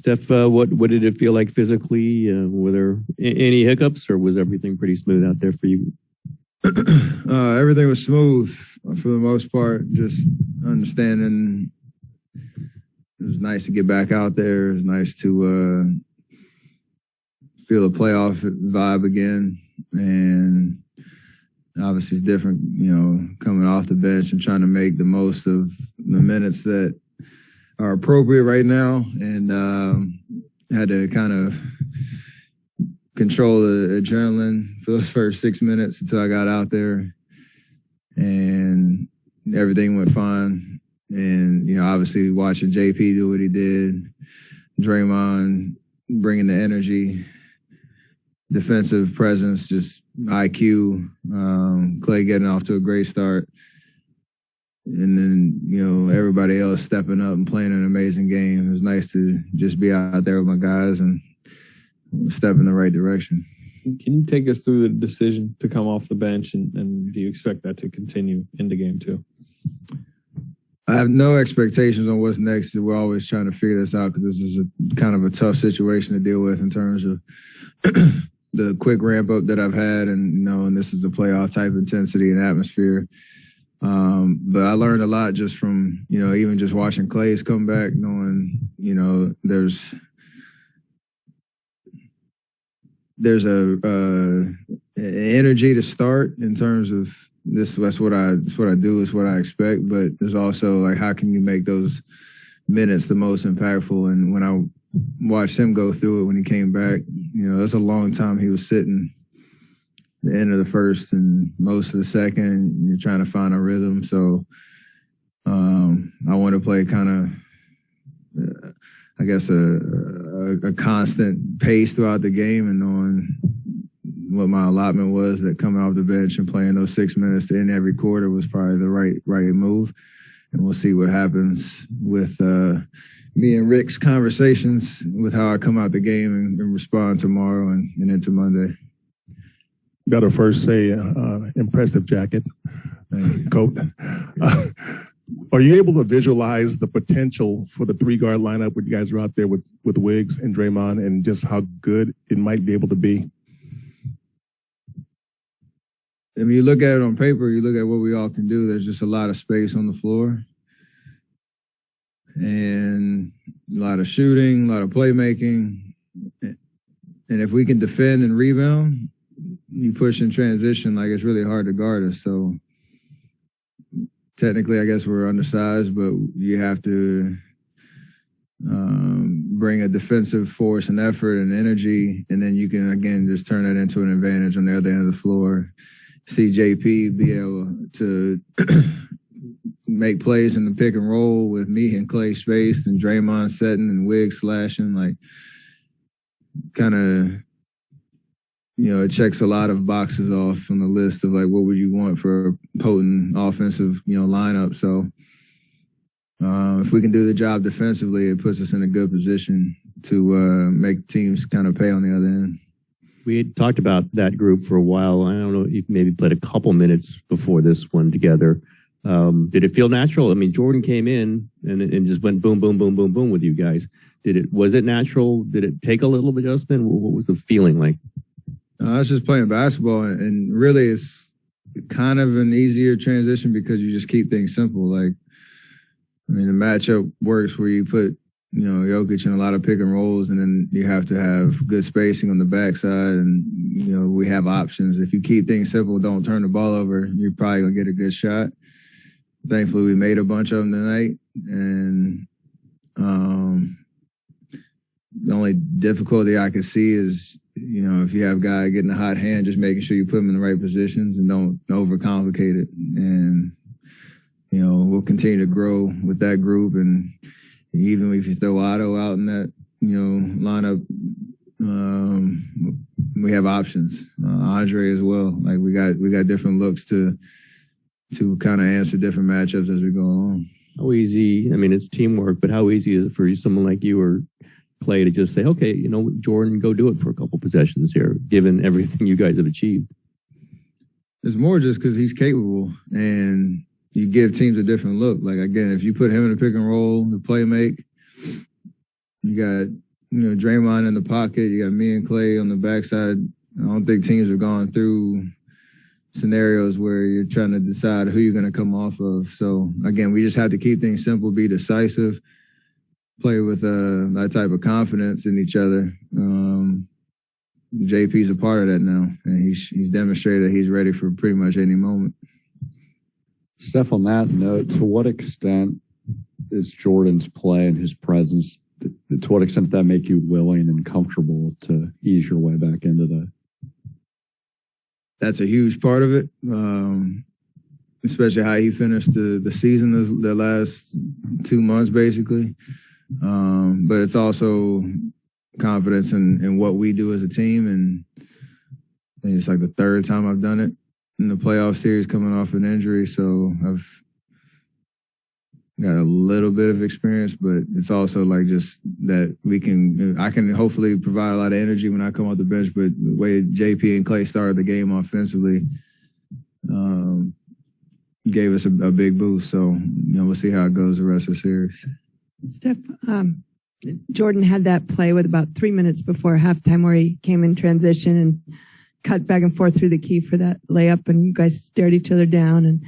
Steph, what did it feel like physically? Were there any hiccups, or was everything pretty smooth out there for you? Everything was smooth for the most part. Just understanding. It was nice to get back out there. It was nice to feel the playoff vibe again. And obviously it's different, coming off the bench and trying to make the most of the minutes that are appropriate right now. And had to kind of control the adrenaline for those first 6 minutes until I got out there. And everything went fine. And, obviously watching JP do what he did, Draymond bringing the energy, defensive presence, just IQ, Clay getting off to a great start. And then, everybody else stepping up and playing an amazing game. It was nice to just be out there with my guys and step in the right direction. Can you take us through the decision to come off the bench, and do you expect that to continue into game two? I have no expectations on what's next. We're always trying to figure this out because this is kind of a tough situation to deal with in terms of the quick ramp up that I've had, and knowing this is the playoff type intensity and atmosphere. But I learned a lot just from, even just watching Clay's come back, knowing, there's a energy to start in terms of that's what I do, is what I expect. But there's also like, how can you make those minutes the most impactful? And when I watched him go through it when he came back, that's a long time he was sitting. The end of the first and most of the second, you're trying to find a rhythm. So I want to play kind of, I guess, a constant pace throughout the game, and knowing what my allotment was, that coming off the bench and playing those 6 minutes to end every quarter was probably the right move. And we'll see what happens with me and Rick's conversations with how I come out the game and respond tomorrow and into Monday. Got to first say, impressive jacket, coat. Are you able to visualize the potential for the three-guard lineup when you guys are out there with Wiggs and Draymond, and just how good it might be able to be? I mean, you look at it on paper, you look at what we all can do, there's just a lot of space on the floor. And a lot of shooting, a lot of playmaking. And if we can defend and rebound, you push in transition, like, it's really hard to guard us. So technically, I guess we're undersized, but you have to bring a defensive force and effort and energy, and then you can, again, just turn that into an advantage on the other end of the floor. See JP be able to make plays in the pick and roll with me and Clay spaced, and Draymond setting and Wiggs slashing, like, kind of, it checks a lot of boxes off on the list of, like, what would you want for a potent offensive, lineup. So if we can do the job defensively, it puts us in a good position to make teams kind of pay on the other end. We had talked about that group for a while. I don't know if you maybe played a couple minutes before this one together. Did it feel natural? I mean, Jordan came in and just went boom, boom, boom, boom, boom with you guys. Was it natural? Did it take a little adjustment? What was the feeling like? I was just playing basketball, and really it's kind of an easier transition because you just keep things simple. Like, I mean, the matchup works where you put, Jokic in a lot of pick and rolls, and then you have to have good spacing on the backside, and, we have options. If you keep things simple, don't turn the ball over, you're probably going to get a good shot. Thankfully, we made a bunch of them tonight, and the only difficulty I could see is, if you have a guy getting a hot hand, just making sure you put him in the right positions and don't overcomplicate it. And, we'll continue to grow with that group. And even if you throw Otto out in that, lineup, we have options. Andre as well. Like, we got different looks to kind of answer different matchups as we go along. How easy, I mean, it's teamwork, but how easy is it for someone like you or Clay to just say, okay, Jordan, go do it for a couple possessions here, given everything you guys have achieved? It's more just because he's capable, and you give teams a different look. Like, again, if you put him in a pick and roll, the play make, you got Draymond in the pocket. You got me and Clay on the backside. I don't think teams have gone through scenarios where you're trying to decide who you're going to come off of. So, again, we just have to keep things simple, be decisive, play with that type of confidence in each other. JP's a part of that now, and he's demonstrated that he's ready for pretty much any moment. Steph, on that note, to what extent is Jordan's play and his presence, to what extent did that make you willing and comfortable to ease your way back into that? That's a huge part of it, especially how he finished the season, the last 2 months, basically. But it's also confidence in what we do as a team, and I think it's like the third time I've done it in the playoff series coming off an injury, so I've got a little bit of experience, but it's also like just that I can hopefully provide a lot of energy when I come off the bench, but the way JP and Clay started the game offensively gave us a big boost, so we'll see how it goes the rest of the series. Steph, Jordan had that play with about 3 minutes before halftime where he came in transition and cut back and forth through the key for that layup, and you guys stared each other down. And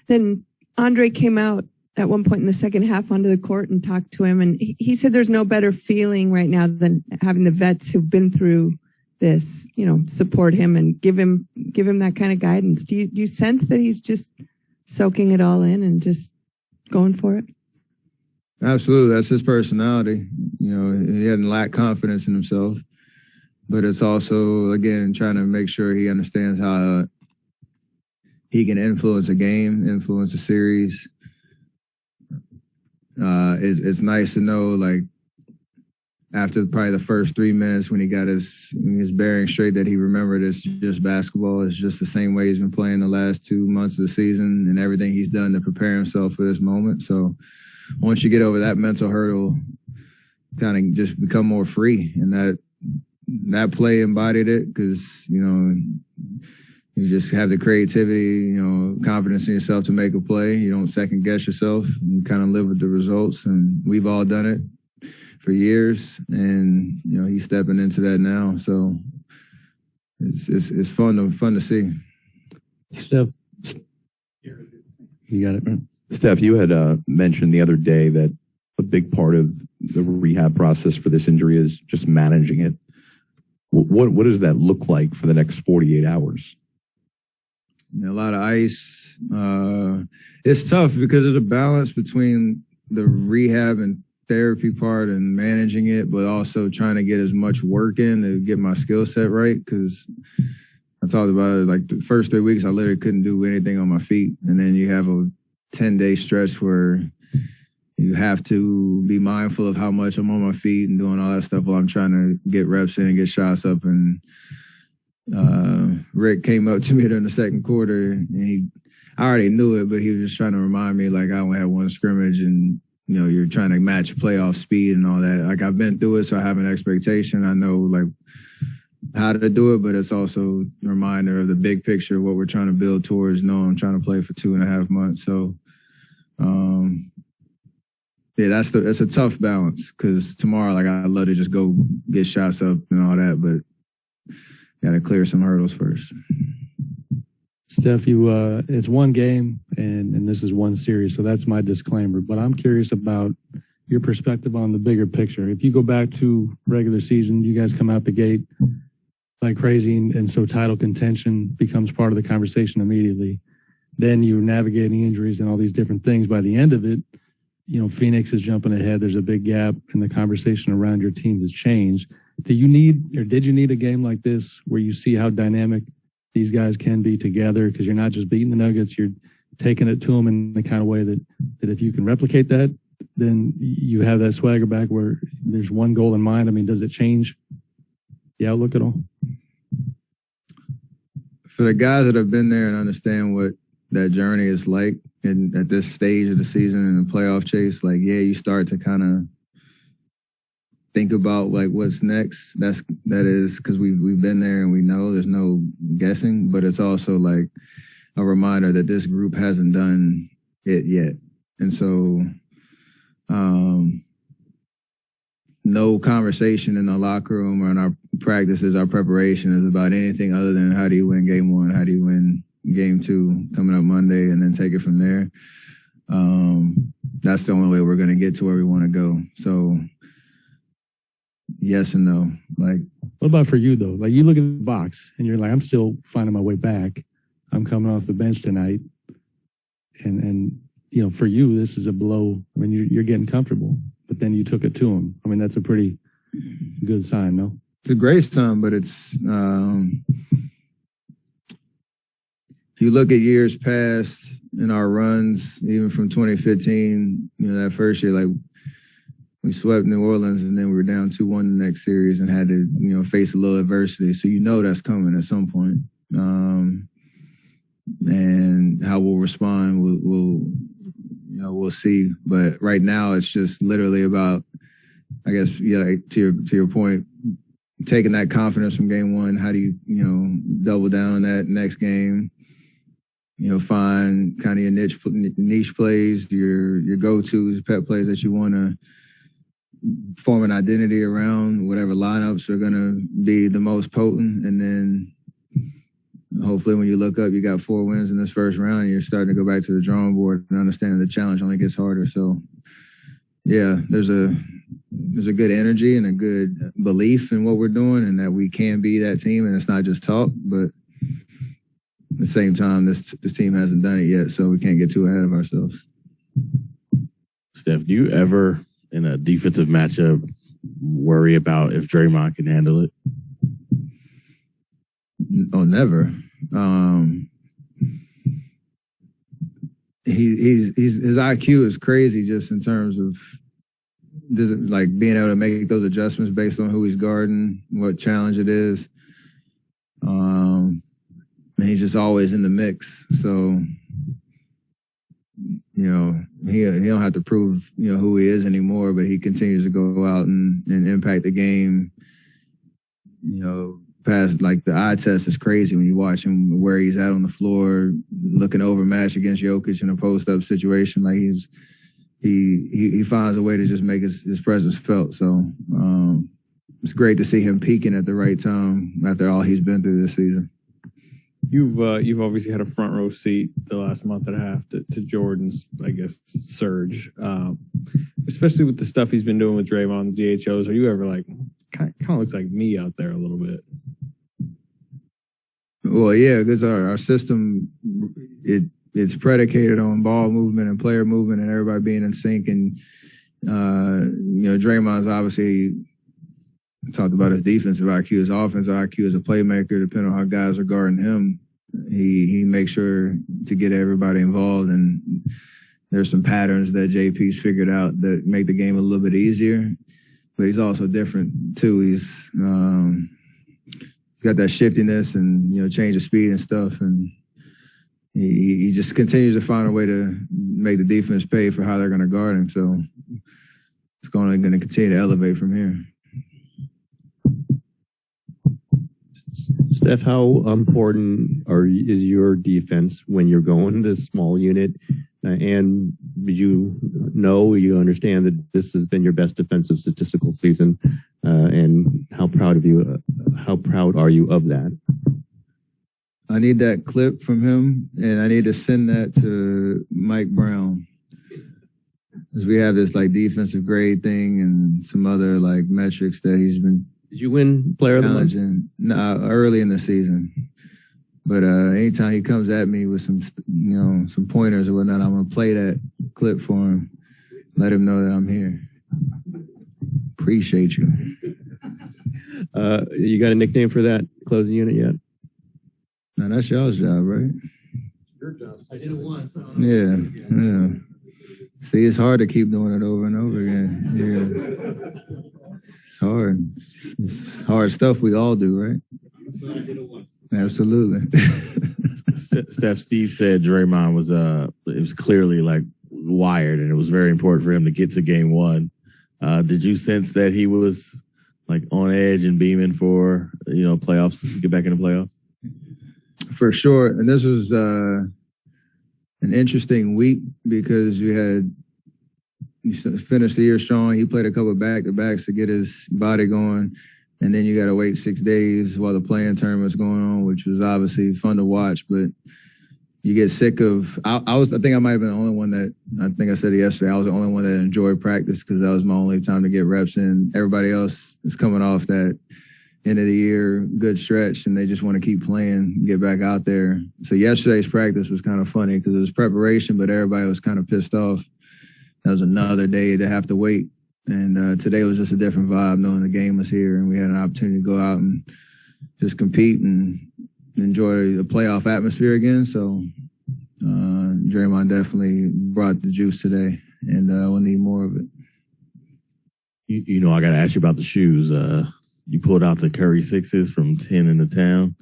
then Andre came out at one point in the second half onto the court and talked to him, and he said there's no better feeling right now than having the vets who've been through this, support him and give him that kind of guidance. Do you sense that he's just soaking it all in and just going for it? Absolutely. That's his personality. He hadn't lacked confidence in himself, but it's also, again, trying to make sure he understands how he can influence a game, influence a series. It's nice to know, like, after probably the first 3 minutes when he got his bearing straight, that he remembered it's just basketball. It's just the same way he's been playing the last 2 months of the season and everything he's done to prepare himself for this moment. So once you get over that mental hurdle, kind of just become more free. And that play embodied it because, you just have the creativity, confidence in yourself to make a play. You don't second guess yourself. You kind of live with the results. And we've all done it for years. And, he's stepping into that now. So it's fun to see. Steph, you got it, right? Steph, you had mentioned the other day that a big part of the rehab process for this injury is just managing it. What does that look like for the next 48 hours? A lot of ice. It's tough because there's a balance between the rehab and therapy part and managing it, but also trying to get as much work in to get my skill set right. Because I talked about it, like the first 3 weeks, I literally couldn't do anything on my feet. And then you have a 10-day stretch where you have to be mindful of how much I'm on my feet and doing all that stuff while I'm trying to get reps in and get shots up. And Rick came up to me during the second quarter, and I already knew it, but he was just trying to remind me, like, I only had one scrimmage and, you're trying to match playoff speed and all that. Like, I've been through it, so I have an expectation. I know, like, how to do it, but it's also a reminder of the big picture of what we're trying to build towards. I'm trying to play for 2.5 months. So, that's a tough balance because tomorrow, like, I'd love to just go get shots up and all that, but got to clear some hurdles first. Steph, it's one game and this is one series, so that's my disclaimer. But I'm curious about your perspective on the bigger picture. If you go back to regular season, you guys come out the gate like crazy, and so title contention becomes part of the conversation immediately. Then you're navigating injuries and all these different things. By the end of it, Phoenix is jumping ahead. There's a big gap, and the conversation around your team has changed. Did you need a game like this where you see how dynamic these guys can be together? Because you're not just beating the Nuggets, you're taking it to them in the kind of way that if you can replicate that, then you have that swagger back where there's one goal in mind. I mean, does it change the outlook at all? For the guys that have been there and understand what that journey is like, and at this stage of the season and the playoff chase, like, you start to kind of think about, like, what's next. That is because we've been there and we know there's no guessing, but it's also like a reminder that this group hasn't done it yet. And so no conversation in the locker room or in our practices, our preparation is about anything other than how do you win game one, how do you win game two coming up Monday, and then take it from there. That's the only way we're going to get to where we want to go. So, yes and no. Like, what about for you though? Like you look at the box and you're like, I'm still finding my way back. I'm coming off the bench tonight, and you know, for you, this is a blow. I mean, you're getting comfortable, but then you took it to him. I mean, that's a pretty good sign, no? It's a great sign, but it's if you look at years past in our runs, even from 2015, you know, that first year, like we swept New Orleans and then we were down 2-1 the next series and had to, you know, face a little adversity. So you know that's coming at some point. And how we'll respond, we'll see. But right now, it's just literally about, I guess, yeah, to your point, taking that confidence from game one. How do you, you know, double down on that next game? You know, find kind of your niche plays, your go-tos, pet plays that you want to form an identity around, whatever lineups are going to be the most potent. And then hopefully when you look up, you got 4 wins in this first round and you're starting to go back to the drawing board and understand the challenge only gets harder. So, yeah, there's a good energy and a good belief in what we're doing and that we can be that team. And it's not just talk, but at the same time, this team hasn't done it yet, so we can't get too ahead of ourselves. Steph, do you ever, in a defensive matchup, worry about if Draymond can handle it? Oh, never. His IQ is crazy just in terms of like being able to make those adjustments based on who he's guarding, what challenge it is. And he's just always in the mix. So, you know, he don't have to prove, you know, who he is anymore, but he continues to go out and impact the game. You know, past like the eye test is crazy when you watch him where he's at on the floor, looking overmatched against Jokic in a post-up situation. Like he finds a way to just make his presence felt. So it's great to see him peaking at the right time after all he's been through this season. You've obviously had a front row seat the last month and a half to Jordan's, I guess, surge, especially with the stuff he's been doing with Draymond, the DHOs. Are you ever like, kind of looks like me out there a little bit? Well, yeah, because our system, it's predicated on ball movement and player movement and everybody being in sync. And, you know, Draymond's obviously talked about his defensive IQ, his offensive IQ as a playmaker, depending on how guys are guarding him. He makes sure to get everybody involved, and there's some patterns that JP's figured out that make the game a little bit easier. But he's also different too. He's got that shiftiness and, you know, change of speed and stuff, and he just continues to find a way to make the defense pay for how they're going to guard him. So it's going to continue to elevate from here. Steph, how important is your defense when you're going to small unit? And did you understand that this has been your best defensive statistical season? And how proud are you of that? I need that clip from him, and I need to send that to Mike Brown. Because we have this like defensive grade thing and some other like metrics that he's been. Did you win Player of the Month? No, early in the season. But anytime he comes at me with some pointers or whatnot, I'm gonna play that clip for him. Let him know that I'm here. Appreciate you. You got a nickname for that closing unit yet? No, that's y'all's job, right? Your job. I did it once. Yeah. See, it's hard to keep doing it over and over again. Yeah. It's hard. It's hard stuff we all do, right? I did it once. Absolutely. Steve said Draymond was clearly like wired, and it was very important for him to get to game one. Did you sense that he was like on edge and beaming for, you know, playoffs, get back in the playoffs? For sure. And this was an interesting week because you had you finish the year strong. He played a couple of back-to-backs to get his body going. And then you got to wait 6 days while the playing tournament's going on, which was obviously fun to watch. But you get sick of. I think I might have been the only one that. I think I said it yesterday. I was the only one that enjoyed practice because that was my only time to get reps in. Everybody else is coming off that end of the year good stretch, and they just want to keep playing, get back out there. So yesterday's practice was kind of funny because it was preparation, but everybody was kind of pissed off. That was another day to have to wait. And today was just a different vibe, knowing the game was here and we had an opportunity to go out and just compete and enjoy the playoff atmosphere again. So Draymond definitely brought the juice today, and we'll need more of it. You know, I got to ask you about the shoes. You pulled out the Curry sixes from 10 in the town.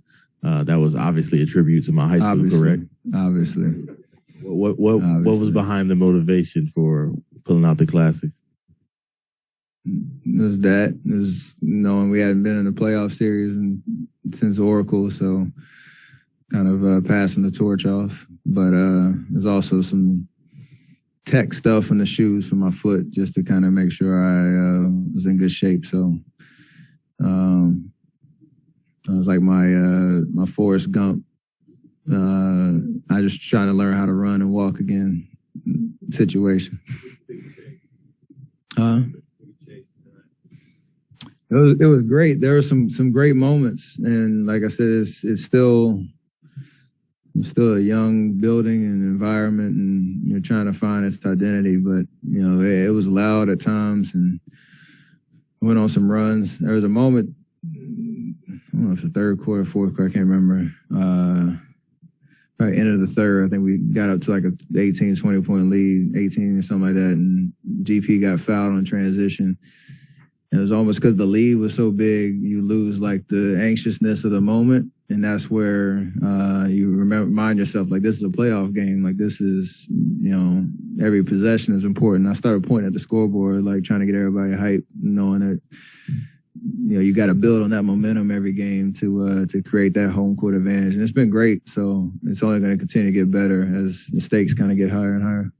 That was obviously a tribute to my high school, correct? Obviously. What was behind the motivation for pulling out the classics? It was that. It was knowing we hadn't been in the playoff series since Oracle, so kind of passing the torch off. But there's also some tech stuff in the shoes for my foot just to kind of make sure I was in good shape. So I was like my Forrest Gump. I just trying to learn how to run and walk again situation. It was great. There were some great moments, and like I said, it's still a young building and environment, and you're trying to find its identity. But you know, it was loud at times, and went on some runs. There was a moment, I don't know if the third quarter, fourth quarter, I can't remember. Probably end of the third, I think we got up to like a 18, 20 point lead, 18 or something like that, and GP got fouled on transition. It was almost because the lead was so big, you lose like the anxiousness of the moment. And that's where you remind yourself, like, this is a playoff game. Like, this is, you know, every possession is important. I started pointing at the scoreboard, like trying to get everybody hyped, knowing that, you know, you got to build on that momentum every game to create that home court advantage. And it's been great. So it's only going to continue to get better as the stakes kind of get higher and higher.